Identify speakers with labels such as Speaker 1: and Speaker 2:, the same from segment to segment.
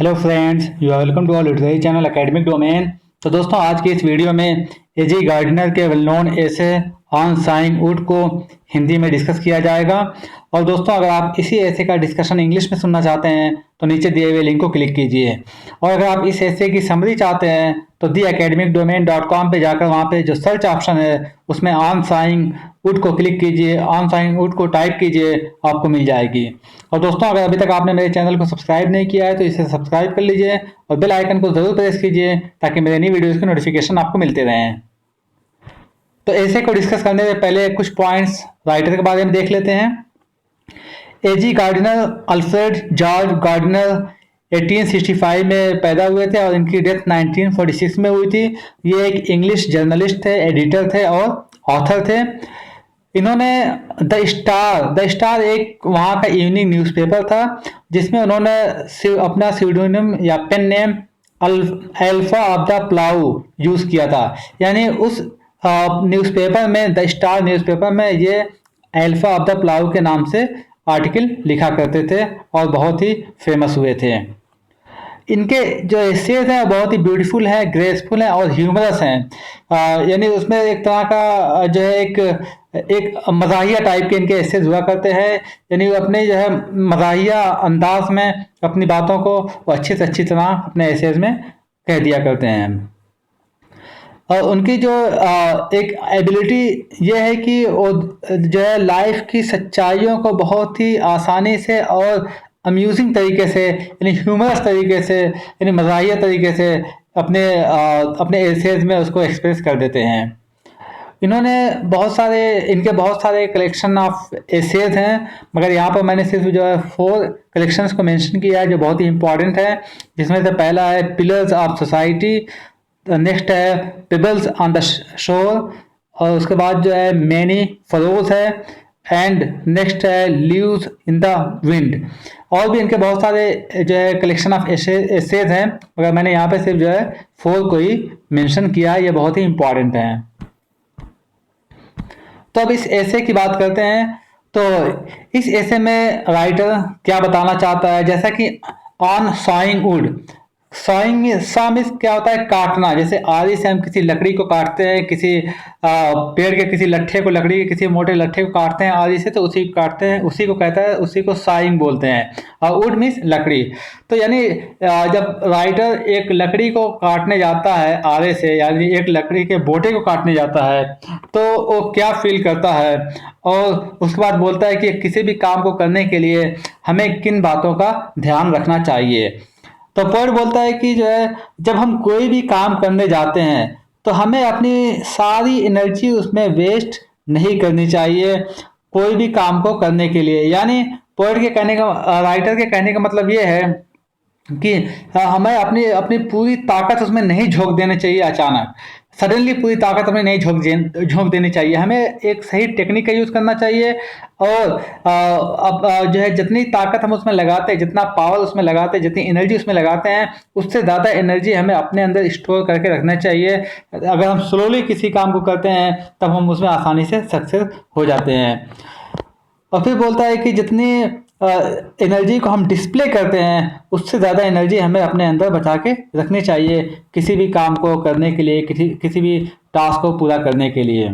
Speaker 1: Hello friends, you are welcome to our literary channel academic domain. तो दोस्तों, आज की इस वीडियो में एजी गार्डनर के well known essay on saying wood को हिंदी में डिस्कस किया जाएगा। और दोस्तों, अगर आप इसी ऐसे का डिस्कशन इंग्लिश में सुनना चाहते हैं तो नीचे दिए हुए लिंक को क्लिक कीजिए। और अगर आप इस ऐसे की समरी चाहते हैं तो theacademicdomain.com पे जाकर वहाँ पे जो सर्च ऑप्शन है उसमें ऑन साइंग वुड को क्लिक कीजिए, ऑन साइंग वुड को टाइप कीजिए, आपको मिल जाएगी। और दोस्तों, अगर अभी तक आपने मेरे चैनल को सब्सक्राइब नहीं किया है तो इसे सब्सक्राइब कर लीजिए और बेल आइकन को जरूर प्रेस कीजिए ताकि मेरे नई वीडियोज़ के नोटिफिकेशन आपको मिलते रहें। तो ऐसे को डिस्कस करने से पहले कुछ पॉइंट्स राइटर के बारे में देख लेते हैं। एजी गार्डनर अल्फ्रेड जॉर्ज गार्डनर 1865 में पैदा हुए थे और इनकी डेथ 1946 में हुई थी। ये एक इंग्लिश जर्नलिस्ट थे, एडिटर थे और ऑथर थे। इन्होंने द स्टार एक वहाँ का इवनिंग न्यूज़पेपर था जिसमें उन्होंने अपना स्यूडोनिम या pen name alpha of the plough use किया था। यानी उस न्यूज़पेपर में, द स्टार न्यूज़पेपर में, ये अल्फा ऑफ द प्लाऊ के नाम से आर्टिकल लिखा करते थे और बहुत ही फेमस हुए थे। इनके जो एसेज हैं बहुत ही ब्यूटीफुल हैं, ग्रेसफुल हैं और ह्यूमरस हैं। यानी उसमें एक तरह का जो है एक मज़ाहिया टाइप के इनके एसेज हुआ करते हैं। यानी वो अपने जो है मज़ाहिया अंदाज में अपनी बातों को अच्छी से अच्छी तरह अपने एसेज में कह दिया करते हैं। और उनकी जो एक एबिलिटी ये है कि वो जो है लाइफ की सच्चाइयों को बहुत ही आसानी से और अम्यूजिंग तरीके से, यानी ह्यूमरस तरीके से, यानी मज़ाहिया तरीके से अपने एसेज में उसको एक्सप्रेस कर देते हैं। इनके बहुत सारे कलेक्शन ऑफ एसेज हैं, मगर यहाँ पर मैंने सिर्फ जो है 4 कलेक्शंस को मेंशन किया है जो बहुत ही इंपॉर्टेंट है। जिसमें से पहला है पिलर्स ऑफ सोसाइटी, नेक्स्ट है पिबल्स ऑन द शोर, और उसके बाद जो है मैनी फरोज है, एंड नेक्स्ट है लीव्स इन द विंड। और भी इनके बहुत सारे जो है कलेक्शन ऑफ एसेज हैं, मगर मैंने यहाँ पे सिर्फ जो है 4 को ही मेंशन किया है। ये बहुत ही इंपॉर्टेंट हैं। तो अब इस ऐसे की बात करते हैं। तो इस ऐसे में राइटर क्या बताना चाहता है, जैसा कि ऑन सॉइंग वुड, सॉइंग में सा मीन्स क्या होता है, काटना। जैसे आरी से हम किसी लकड़ी को काटते हैं, किसी पेड़ के किसी लट्ठे को, लकड़ी के किसी मोटे लट्ठे को काटते हैं आरी से, तो उसी को काटते हैं, उसी को कहता है, उसी को सॉइंग बोलते हैं। और वुड मीन्स लकड़ी। तो यानी जब राइटर एक लकड़ी को काटने जाता है आरे से, यानी एक लकड़ी के बोटे को काटने जाता है, तो वो क्या फील करता है, और उसके बाद बोलता है कि किसी भी काम को करने के लिए हमें किन बातों का ध्यान रखना चाहिए। तो पोएट बोलता है कि जो है जब हम कोई भी काम करने जाते हैं तो हमें अपनी सारी एनर्जी उसमें वेस्ट नहीं करनी चाहिए कोई भी काम को करने के लिए। यानी पोएट के कहने का, राइटर के कहने का मतलब ये है कि हमें अपनी अपनी पूरी ताकत उसमें नहीं झोंक देनी चाहिए। अचानक सडनली पूरी ताकत हमें नहीं झोंक देनी चाहिए। हमें एक सही टेक्निक का यूज़ करना चाहिए। और अब जो है जितनी ताकत हम उसमें लगाते हैं, जितना पावर उसमें लगाते हैं, जितनी एनर्जी उसमें लगाते हैं, उससे ज़्यादा एनर्जी हमें अपने अंदर स्टोर करके रखना चाहिए। अगर हम स्लोली किसी काम को करते हैं तब हम उसमें आसानी से सक्सेस हो जाते हैं। और फिर बोलता है कि जितनी एनर्जी को हम डिस्प्ले करते हैं उससे ज़्यादा एनर्जी हमें अपने अंदर बचा के रखनी चाहिए किसी भी काम को करने के लिए, किसी भी टास्क को पूरा करने के लिए।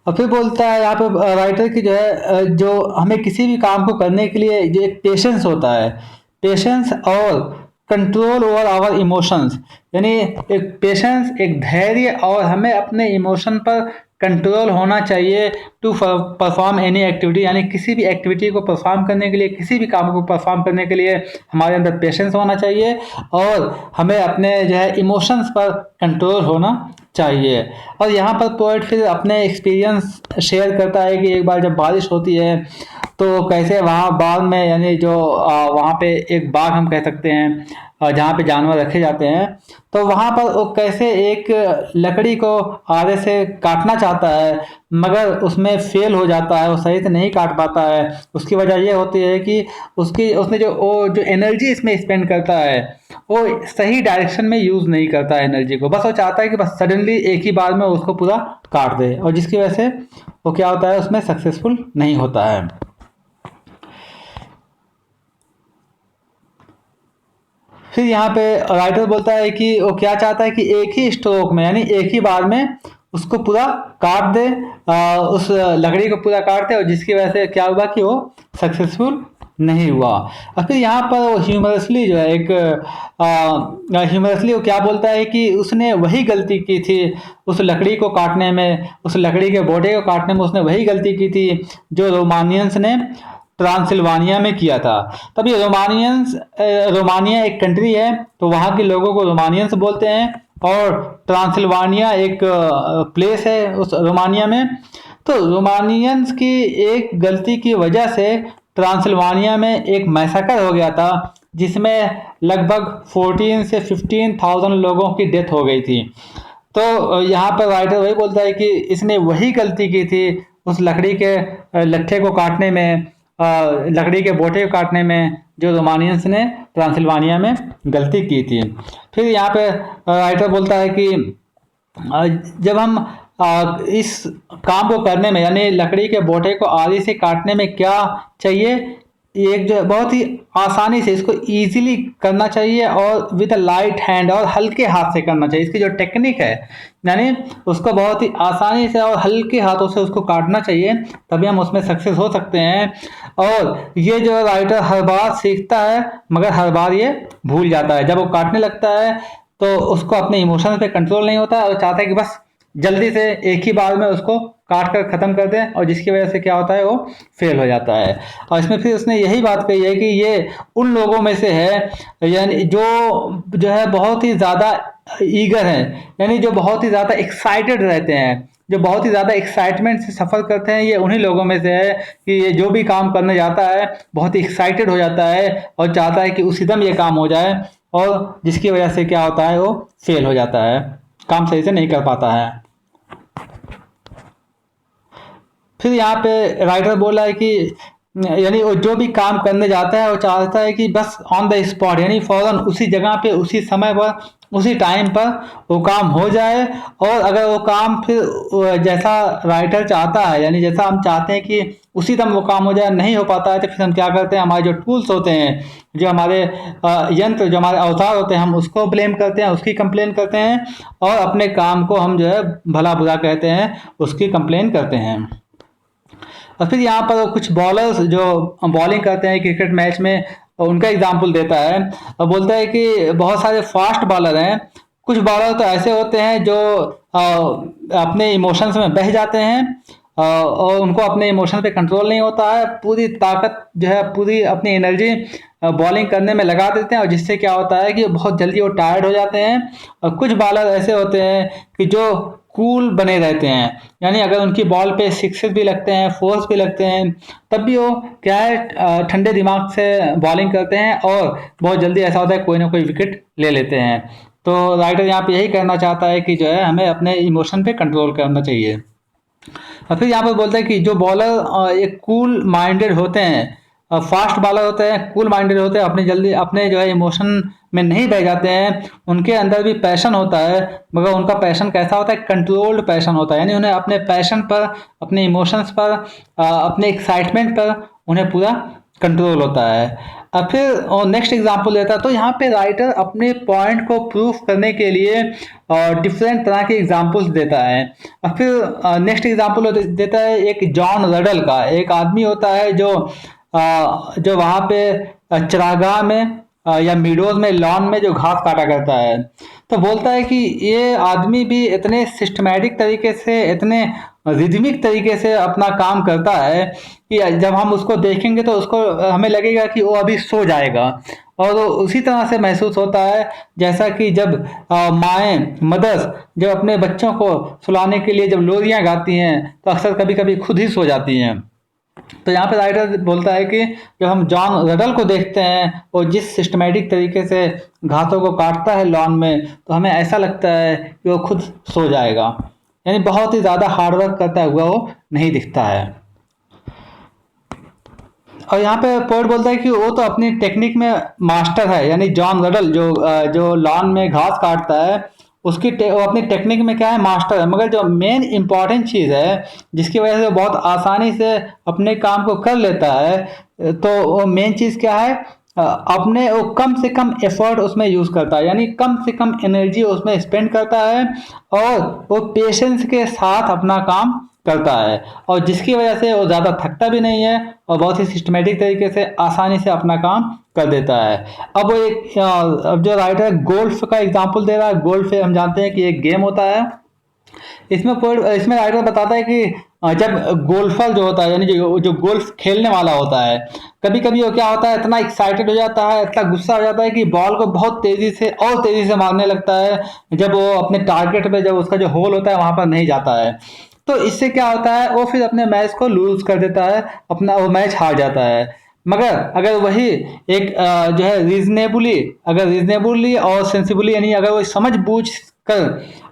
Speaker 1: और फिर बोलता है यहाँ पे राइटर की जो है जो हमें किसी भी काम को करने के लिए जो एक पेशेंस होता है, पेशेंस और कंट्रोल ओवर आवर इमोशंस, यानी एक पेशेंस, एक धैर्य, और हमें अपने इमोशन पर कंट्रोल होना चाहिए टू परफॉर्म एनी एक्टिविटी। यानी किसी भी एक्टिविटी को परफॉर्म करने के लिए, किसी भी काम को परफॉर्म करने के लिए हमारे अंदर पेशेंस होना चाहिए और हमें अपने जो है इमोशंस पर कंट्रोल होना चाहिए। और यहाँ पर पोएट फिर अपने एक्सपीरियंस शेयर करता है कि एक बार जब बारिश होती है तो कैसे वहाँ बाग में, यानी जो वहाँ पे एक बाग हम कह सकते हैं जहाँ पे जानवर रखे जाते हैं, तो वहाँ पर वो कैसे एक लकड़ी को आरे से काटना चाहता है मगर उसमें फेल हो जाता है, वो सही से नहीं काट पाता है। उसकी वजह ये होती है कि उसने जो एनर्जी इसमें स्पेंड करता है वो सही डायरेक्शन में यूज़ नहीं करता है एनर्जी को। बस वो चाहता है कि बस सडनली एक ही बार में उसको पूरा काट दे, और जिसकी वजह से वो क्या होता है, उसमें सक्सेसफुल नहीं होता है। फिर यहाँ पे राइटर बोलता है कि वो क्या चाहता है कि एक ही स्ट्रोक में यानी एक ही बार में उसको पूरा काट दे, उस लकड़ी को पूरा काट दे, और जिसकी वजह से क्या हुआ कि वो सक्सेसफुल नहीं हुआ। और फिर यहाँ पर वो ह्यूमरसली जो है एक ह्यूमरसली वो क्या बोलता है कि उसने वही गलती की थी उस लकड़ी को काटने में, उस लकड़ी के बोटे को काटने में उसने वही गलती की थी जो रोमानियंस ने ट्रांसिल्वानिया में किया था। तब ये रोमानिया एक कंट्री है, तो वहाँ के लोगों को रोमानियंस बोलते हैं, और ट्रांसिल्वानिया एक प्लेस है उस रोमानिया में। तो रोमानियंस की एक गलती की वजह से ट्रांसिल्वानिया में एक मैसाकर हो गया था, जिसमें लगभग 14 से 15,000 लोगों की डेथ हो गई थी। तो यहाँ पर राइटर वही बोलता है कि इसने वही गलती की थी उस लकड़ी के लट्ठे को काटने में, लकड़ी के बोटे को काटने में, जो रोमानियंस ने ट्रांसिल्वानिया में गलती की थी। फिर यहाँ पे राइटर बोलता है कि जब हम इस काम को करने में यानी लकड़ी के बोटे को आरी से काटने में क्या चाहिए, एक जो है बहुत ही आसानी से इसको इजीली करना चाहिए और विद अ लाइट हैंड और हल्के हाथ से करना चाहिए। इसकी जो टेक्निक है यानी उसको बहुत ही आसानी से और हल्के हाथों से उसको काटना चाहिए, तभी हम उसमें सक्सेस हो सकते हैं। और ये जो राइटर हर बार सीखता है मगर हर बार ये भूल जाता है। जब वो काटने लगता है तो उसको अपने इमोशंस पे कंट्रोल नहीं होता और चाहता है कि बस जल्दी से एक ही बार में उसको काट कर ख़त्म कर दें, और जिसकी वजह से क्या होता है वो फेल हो जाता है। और इसमें फिर उसने यही बात कही है कि ये उन लोगों में से है यानी जो है बहुत ही ज़्यादा ईगर हैं, यानी जो बहुत ही ज़्यादा एक्साइटेड रहते हैं, जो बहुत ही ज़्यादा एक्साइटमेंट से सफ़र करते हैं, ये उन्हीं लोगों में से है कि ये जो भी काम करने जाता है बहुत ही एक्साइटेड हो जाता है और चाहता है कि उसी दम ये काम हो जाए, और जिसकी वजह से क्या होता है वो फेल हो जाता है, काम सही से नहीं कर पाता है। फिर यहाँ पे राइटर बोला है कि यानी वो जो भी काम करने जाता है वो चाहता है कि बस ऑन द स्पॉट यानी फौरन उसी जगह पे उसी समय पर उसी टाइम पर वो काम हो जाए। और अगर वो काम फिर जैसा राइटर चाहता है यानी जैसा हम चाहते हैं कि उसी दम वो काम हो जाए नहीं हो पाता है, तो फिर हम क्या करते हैं, हमारे जो टूल्स होते हैं, जो हमारे यंत्र, जो हमारे अवजार होते हैं, हम उसको ब्लेम करते हैं, उसकी कंप्लेन करते हैं, और अपने काम को हम जो है भला बुरा कहते हैं, उसकी कंप्लेन करते हैं। और फिर यहाँ पर कुछ बॉलर्स जो बॉलिंग करते हैं क्रिकेट मैच में उनका एग्जाम्पल देता है और बोलता है कि बहुत सारे फास्ट बॉलर हैं, कुछ बॉलर तो ऐसे होते हैं जो अपने इमोशंस में बह जाते हैं और उनको अपने इमोशन पे कंट्रोल नहीं होता है, पूरी ताकत जो है पूरी अपनी एनर्जी बॉलिंग करने में लगा देते हैं, और जिससे क्या होता है कि बहुत जल्दी वो टायर्ड हो जाते हैं। और कुछ बॉलर ऐसे होते हैं कि जो कूल बने रहते हैं, यानी अगर उनकी बॉल पे सिक्सेस भी लगते हैं, फोर्स भी लगते हैं, तब भी वो क्या है ठंडे दिमाग से बॉलिंग करते हैं और बहुत जल्दी ऐसा होता है कोई ना कोई विकेट ले लेते हैं। तो राइटर यहाँ पे यही करना चाहता है कि जो है हमें अपने इमोशन पे कंट्रोल करना चाहिए। और फिर यहाँ पर बोलते हैं कि जो बॉलर एक कूल माइंडेड होते हैं, फास्ट बॉलर होते हैं, कूल माइंडेड होते हैं, अपने जल्दी अपने जो है इमोशन में नहीं बह जाते हैं, उनके अंदर भी पैशन होता है, मगर उनका पैशन कैसा होता है, कंट्रोल्ड पैशन होता है, यानी उन्हें अपने पैशन पर, अपने इमोशंस पर, अपने एक्साइटमेंट पर उन्हें पूरा कंट्रोल होता है। अब फिर नेक्स्ट एग्जांपल देता है, तो यहाँ पे राइटर अपने पॉइंट को प्रूफ करने के लिए डिफरेंट तरह के एग्जांपल्स देता है। अब फिर नेक्स्ट एग्जांपल देता है एक जॉन रडल का। एक आदमी होता है जो वहाँ पे चरागाह में या मीडोज में, लॉन में जो घास काटा करता है, तो बोलता है कि ये आदमी भी इतने सिस्टमैटिक तरीके से, इतने रिदमिक तरीके से अपना काम करता है कि जब हम उसको देखेंगे तो उसको हमें लगेगा कि वो अभी सो जाएगा, और वो उसी तरह से महसूस होता है जैसा कि जब माएँ, मदर्स जब अपने बच्चों को सुलाने के लिए जब लोरियाँ गाती हैं तो अक्सर कभी कभी खुद ही सो जाती हैं। तो यहाँ पे राइटर बोलता है कि जब हम जॉन रडल को देखते हैं और जिस सिस्टमेटिक तरीके से घासों को काटता है लॉन में, तो हमें ऐसा लगता है कि वो खुद सो जाएगा, यानी बहुत ही ज़्यादा हार्डवर्क करता हुआ वो नहीं दिखता है। और यहाँ पे पोएट बोलता है कि वो तो अपनी टेक्निक में मास्टर है, यानी जॉन रडल जो लॉन में घास काटता है वो अपनी टेक्निक में क्या है, मास्टर है, मगर जो मेन इम्पॉर्टेंट चीज़ है जिसकी वजह से वो बहुत आसानी से अपने काम को कर लेता है, तो वो मेन चीज़ क्या है, अपने वो कम से कम एफर्ट उसमें यूज़ करता है, यानी कम से कम एनर्जी उसमें स्पेंड करता है और वो पेशेंस के साथ अपना काम करता है, और जिसकी वजह से वो ज़्यादा थकता भी नहीं है और बहुत ही सिस्टमेटिक तरीके से आसानी से अपना काम कर देता है। अब वो अब जो राइटर गोल्फ का एग्जांपल दे रहा है, गोल्फ हम जानते हैं कि एक गेम होता है। इसमें राइटर बताता है कि जब गोल्फर जो होता है, यानी जो गोल्फ खेलने वाला होता है, कभी कभी वो क्या होता है, इतना एक्साइटेड हो जाता है, इतना गुस्सा हो जाता है कि बॉल को बहुत तेजी से मारने लगता है, जब वो अपने टारगेट पे, जब उसका जो होल होता है वहां पर नहीं जाता है। तो इससे क्या होता है, वो फिर अपने मैच को लूज कर देता है, अपना वो मैच हार जाता है। मगर अगर वही एक जो है रीजनेबली और सेंसिबली, यानी अगर वो समझ बूझ कर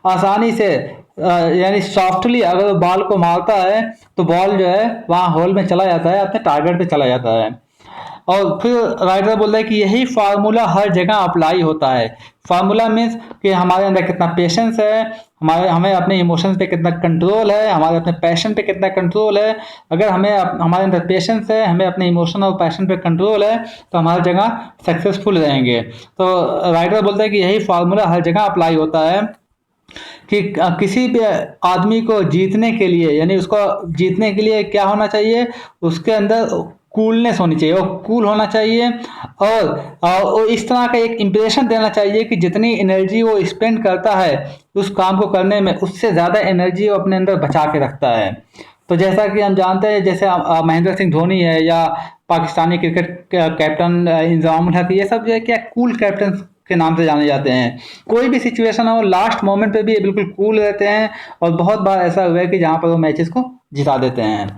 Speaker 1: आसानी से यानी सॉफ्टली अगर वो बॉल को मारता है, तो बॉल जो है वहाँ होल में चला जाता है, अपने टारगेट पे चला जाता है। और फिर राइटर बोलता है कि यही फार्मूला हर जगह अप्लाई होता है। फार्मूला मीन्स कि हमारे अंदर कितना पेशेंस है, हमें अपने इमोशंस पे कितना कंट्रोल है, हमारे अपने पैशन पे कितना कंट्रोल है। अगर हमारे अंदर पेशेंस है, हमें अपने इमोशन और पैशन पे कंट्रोल है, तो हमारी जगह सक्सेसफुल रहेंगे। तो राइटर बोलता है कि यही फार्मूला हर जगह अप्लाई होता है कि किसी भी आदमी को जीतने के लिए, यानी उसको जीतने के लिए क्या होना चाहिए, उसके अंदर कूलनेस होनी चाहिए, वो कूल होना चाहिए, और वो इस तरह का एक इम्प्रेशन देना चाहिए कि जितनी एनर्जी वो स्पेंड करता है उस काम को करने में, उससे ज़्यादा एनर्जी वो अपने अंदर बचा के रखता है। तो जैसा कि हम जानते हैं, जैसे महेंद्र सिंह धोनी है, या पाकिस्तानी क्रिकेट कैप्टन इंजमाम उल हक, ये सब जो है क्या कूल कैप्टन के नाम से जाने जाते हैं। कोई भी सिचुएशन हो, लास्ट मोमेंट पे भी ये बिल्कुल कूल रहते हैं, और बहुत बार ऐसा हुआ है कि जहाँ पर वो मैचेस को जिता देते हैं।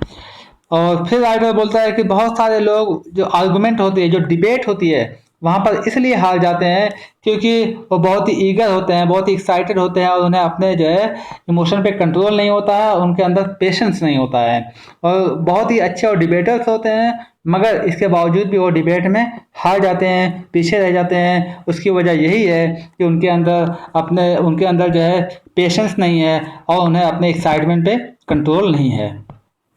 Speaker 1: और फिर राइटर बोलता है कि बहुत सारे लोग, जो आर्गुमेंट होती है, जो डिबेट होती है, वहाँ पर इसलिए हार जाते हैं क्योंकि वो बहुत ही ईगर होते हैं, बहुत ही एक्साइटेड होते हैं, और उन्हें अपने जो है इमोशन पे कंट्रोल नहीं होता है, उनके अंदर पेशेंस नहीं होता है, और बहुत ही अच्छे और डिबेटर्स होते हैं, मगर इसके बावजूद भी वो डिबेट में हार जाते हैं, पीछे रह जाते हैं। उसकी वजह यही है कि उनके अंदर जो है पेशेंस नहीं है, और उन्हें अपने एक्साइटमेंट पे कंट्रोल नहीं है।